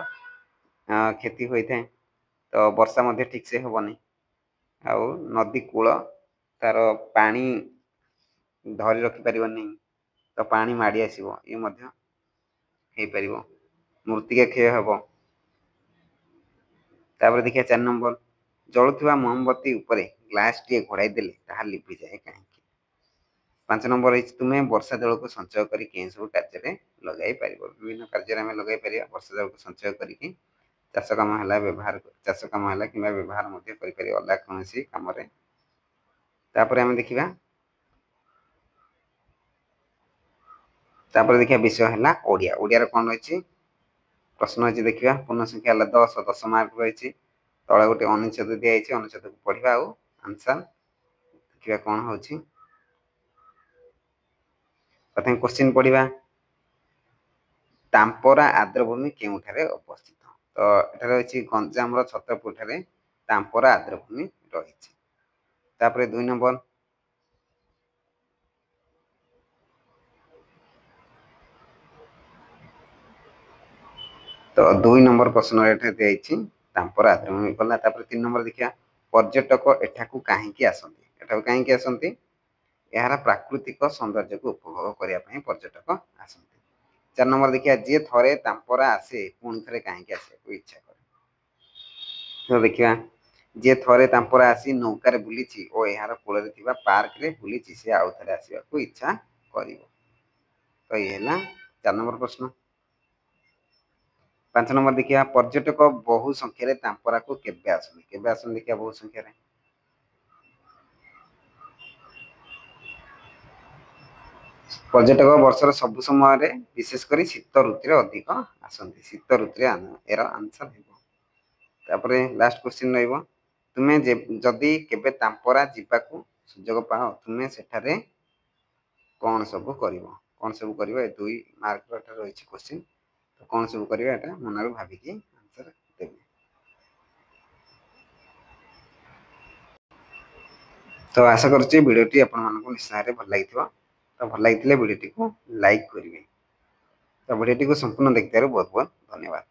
କ୍ଷତି ହୋଇଥାଏ। ତ ବର୍ଷା ମଧ୍ୟ ଠିକ୍ ସେ ହେବନି, ଆଉ ନଦୀ କୂଳ ତାର ପାଣି ଧରି ରଖିପାରିବନି, ତ ପାଣି ମାଡ଼ି ଆସିବ, ଇଏ ମଧ୍ୟ ହେଇପାରିବ। ମୃତ୍ତିକା କ୍ଷୟ ହେବ। ତାପରେ ଦେଖିବା 4 ନମ୍ବର, ଜଳୁଥିବା ମହମବତୀ ଉପରେ ଗ୍ଲାସଟିଏ ଘୋଡ଼ାଇ ଦେଲେ ତାହା ଲିଭିଯାଏ କାହିଁକି। 5 ନମ୍ବର ହେଇଛି, ତୁମେ ବର୍ଷା ଜଳକୁ ସଞ୍ଚୟ କରି କେଉଁ ସବୁ କାର୍ଯ୍ୟରେ ଲଗାଇ ପାରିବ। ବିଭିନ୍ନ କାର୍ଯ୍ୟରେ ଆମେ ଲଗାଇ ପାରିବା ବର୍ଷା ଜଳକୁ ସଞ୍ଚୟ କରିକି। ଚାଷ କାମ ହେଲା କିମ୍ବା ବ୍ୟବହାର ମଧ୍ୟ କରିପାରିବା ଅଲଗା କୌଣସି କାମରେ। ତାପରେ ଆମେ ଦେଖିବା ବିଷୟ ହେଲା ଓଡ଼ିଆ। ଓଡ଼ିଆରେ କ'ଣ ରହିଛି ପ୍ରଶ୍ନ ଅଛି ଦେଖିବା। ପୂର୍ଣ୍ଣ ସଂଖ୍ୟା ହେଲା 10, 10 ମାର୍କ ରହିଛି। ତଳେ ଗୋଟେ ଅନୁଚ୍ଛେଦ ଦିଆଯାଇଛି, ଅନୁଚ୍ଛେଦକୁ ପଢ଼ିବା ଆଉ ଆନ୍ସର ଦେଖିବା କ'ଣ ହେଉଛି। ପ୍ରଥମେ କ୍ୱେଶ୍ଚିନ୍ ପଢ଼ିବା, ତାମ୍ପରା ଆର୍ଦ୍ରଭୂମି କେଉଁଠାରେ ଅବସ୍ଥିତ। ତ ଏଠାରେ ରହିଛି ଗଞ୍ଜାମର ଛତ୍ରପୁର ଠାରେ ତାମ୍ପରା ଆର୍ଦ୍ରଭୂମି ରହିଛି। ତାପରେ 2 ନମ୍ବର, ତ 2 ନମ୍ବର ପ୍ରଶ୍ନ ଏଠାରେ ଦିଆଯାଇଛି ତାମ୍ପରା ଆର୍ଦ୍ରଭୂମି ଗଲା। ତାପରେ 3 ନମ୍ବର ଦେଖିବା, ପର୍ଯ୍ୟଟକ ଏଠାକୁ କାହିଁକି ଆସନ୍ତି। ଏଠାକୁ କାହିଁକି ଆସନ୍ତି, ଏହାର ପ୍ରାକୃତିକ ସୌନ୍ଦର୍ଯ୍ୟକୁ ଉପଭୋଗ କରିବା ପାଇଁ ପର୍ଯ୍ୟଟକ ଆସନ୍ତି। 4 ନମ୍ବର ଦେଖିବା, ଯିଏ ଥରେ ତାମ୍ପରା ଆସେ ପୁଣି ଥରେ କାହିଁକି ଆସିବାକୁ ଇଚ୍ଛା କରେ। ତ ଦେଖିବା, ଯିଏ ଥରେ ତାମ୍ପରା ଆସି ନୌକାରେ ବୁଲିଛି ଓ ଏହାର କୂଳରେ ଥିବା ପାର୍କରେ ବୁଲିଛି, ସେ ଆଉ ଥରେ ଆସିବାକୁ ଇଚ୍ଛା କରିବ। ତ ଇଏ ହେଲା 4 ନମ୍ବର ପ୍ରଶ୍ନ। 5 ନମ୍ବର ଦେଖିବା, ପର୍ଯ୍ୟଟକ ବହୁ ସଂଖ୍ୟାରେ ତାମ୍ପରାକୁ କେବେ ଆସନ୍ତି। କେବେ ଆସନ୍ତି ଦେଖିବା ବହୁ ସଂଖ୍ୟାରେ। ପର୍ଯ୍ୟଟକ ବର୍ଷର ସବୁ ସମୟରେ, ବିଶେଷ କରି ଶୀତ ଋତୁରେ ଅଧିକ ଆସନ୍ତି। ଶୀତ ଋତୁରେ ଏର ଆନ୍ସର ହେବ। ତାପରେ ଲାଷ୍ଟ କ୍ୱେଶ୍ଚିନ୍ ରହିବ, ତୁମେ ଯଦି କେବେ ତାମ୍ପରା ଯିବାକୁ ସୁଯୋଗ ପାଅ, ତୁମେ ସେଠାରେ କ'ଣ ସବୁ କରିବ। କ'ଣ ସବୁ କରିବ, ଏ 2 ମାର୍କର ଏଠାରେ ରହିଛି କ୍ୱେଶ୍ଚିନ୍। ତ କ'ଣ ସବୁ କରିବା ଏଟା ମନରେ ଭାବିକି ଆନ୍ସର ଦେବେ। ତ ଆଶା କରୁଛି ଭିଡ଼ିଓଟି ଆପଣମାନଙ୍କୁ ନିଶ୍ଚୟ ଭାବରେ ଭଲ ଲାଗିଥିବ। ତ ଭଲ ଲାଗିଥିଲେ ଭିଡ଼ିଓଟିକୁ ଲାଇକ୍ କରିବେ। ତ ଭିଡ଼ିଓଟିକୁ ସମ୍ପୂର୍ଣ୍ଣ ଦେଖିଥିବାରୁ ବହୁତ ବହୁତ ଧନ୍ୟବାଦ।